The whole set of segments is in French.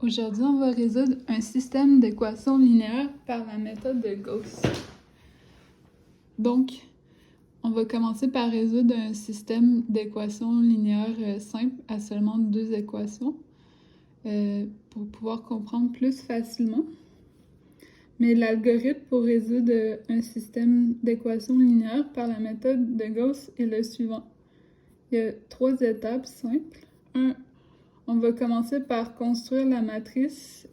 Aujourd'hui, on va résoudre un système d'équations linéaires par la méthode de Gauss. Donc, on va commencer par résoudre un système d'équations linéaires simple à seulement 2 équations pour pouvoir comprendre plus facilement. Mais l'algorithme pour résoudre un système d'équations linéaires par la méthode de Gauss est le suivant. Il y a 3 étapes simples. On va commencer par construire la matrice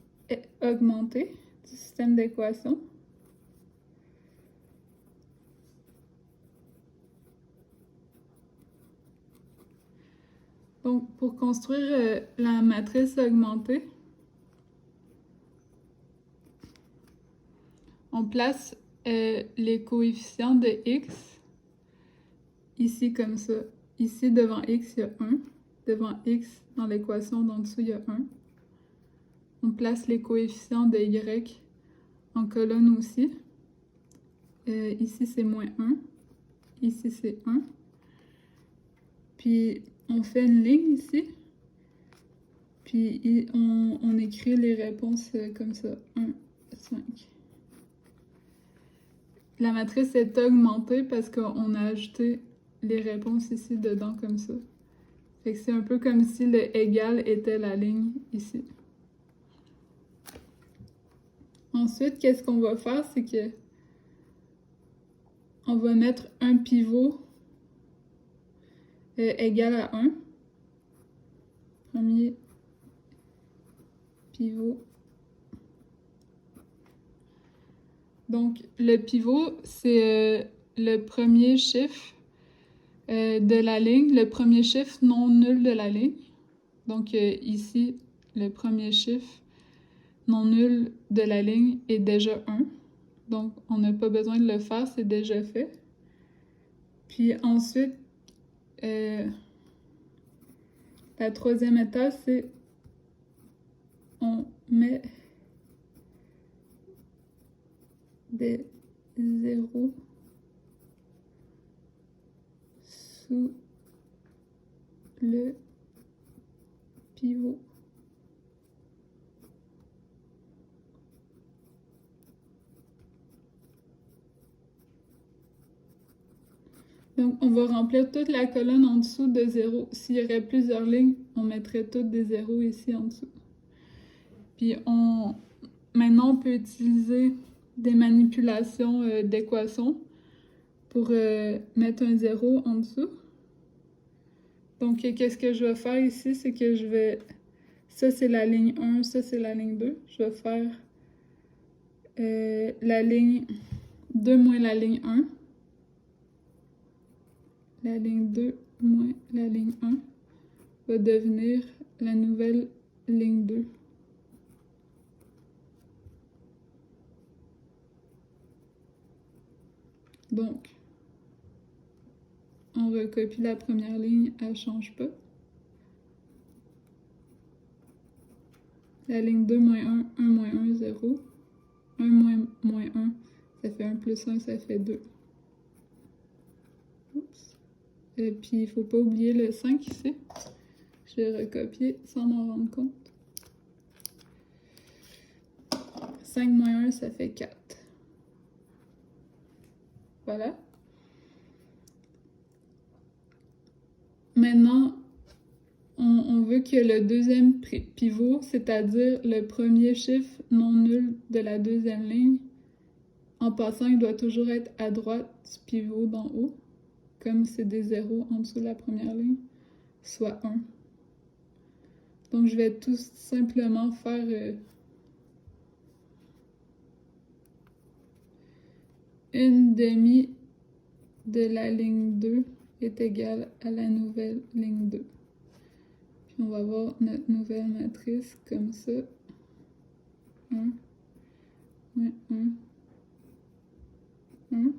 augmentée du système d'équations. Donc, pour construire la matrice augmentée, on place les coefficients de x ici comme ça. Ici, devant x, il y a 1. Devant x, dans l'équation d'en dessous, il y a 1. On place les coefficients de y en colonne aussi. Ici, c'est moins 1. Ici, c'est 1. Puis, on fait une ligne ici. Puis, on écrit les réponses comme ça. 1, 5. La matrice est augmentée parce qu'on a ajouté les réponses ici dedans comme ça. Fait que c'est un peu comme si le égal était la ligne ici. Ensuite, qu'est-ce qu'on va faire, c'est que on va mettre un pivot égal à 1. Premier pivot. Donc, le pivot, c'est le premier chiffre de la ligne, le premier chiffre non nul de la ligne. Donc, ici, le premier chiffre non nul de la ligne est déjà 1. Donc, on n'a pas besoin de le faire, c'est déjà fait. Puis ensuite, la troisième étape, c'est on met des zéros sous le pivot. Donc, on va remplir toute la colonne en dessous de 0. S'il y aurait plusieurs lignes, on mettrait toutes des zéros ici en dessous. Puis, maintenant, on peut utiliser des manipulations d'équations pour mettre un 0 en dessous. Donc, qu'est-ce que je vais faire ici, c'est que je vais... Ça, c'est la ligne 1, ça, c'est la ligne 2. Je vais faire la ligne 2 moins la ligne 1. La ligne 2 moins la ligne 1 va devenir la nouvelle ligne 2. Donc, on recopie la première ligne, elle ne change pas. La ligne 2 moins 1, 1 moins 1, 0. 1 moins 1, ça fait 1 plus 1, ça fait 2. Oups. Et puis, il ne faut pas oublier le 5 ici. Je vais recopier sans m'en rendre compte. 5 moins 1, ça fait 4. Voilà. Maintenant, on veut que le deuxième pivot, c'est-à-dire le premier chiffre non nul de la deuxième ligne, en passant, il doit toujours être à droite du pivot d'en haut, comme c'est des zéros en dessous de la première ligne, soit 1. Donc, je vais tout simplement faire une demi de la ligne 2 est égale à la nouvelle ligne 2. Puis, on va avoir notre nouvelle matrice comme ça. 1, 1, 1.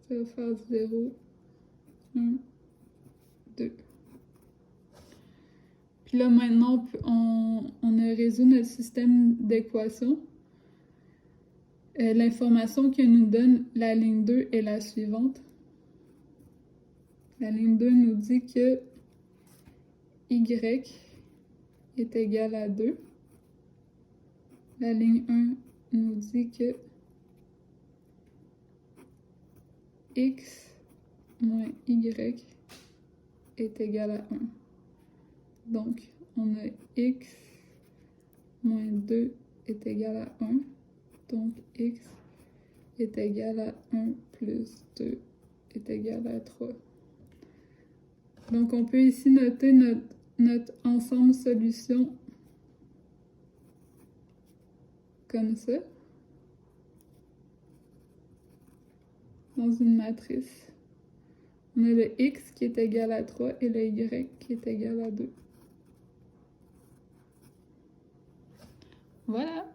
Ça va faire 0, 1, 2. Puis là, maintenant, on a résolu notre système d'équations. L'information que nous donne la ligne 2 est la suivante. La ligne 2 nous dit que y est égal à 2. La ligne 1 nous dit que x moins y est égal à 1. Donc, on a x moins 2 est égal à 1. Donc, x est égal à 1 plus 2 est égal à 3. Donc, on peut ici noter notre ensemble solution comme ça, dans une matrice. On a le x qui est égal à 3 et le y qui est égal à 2. Voilà!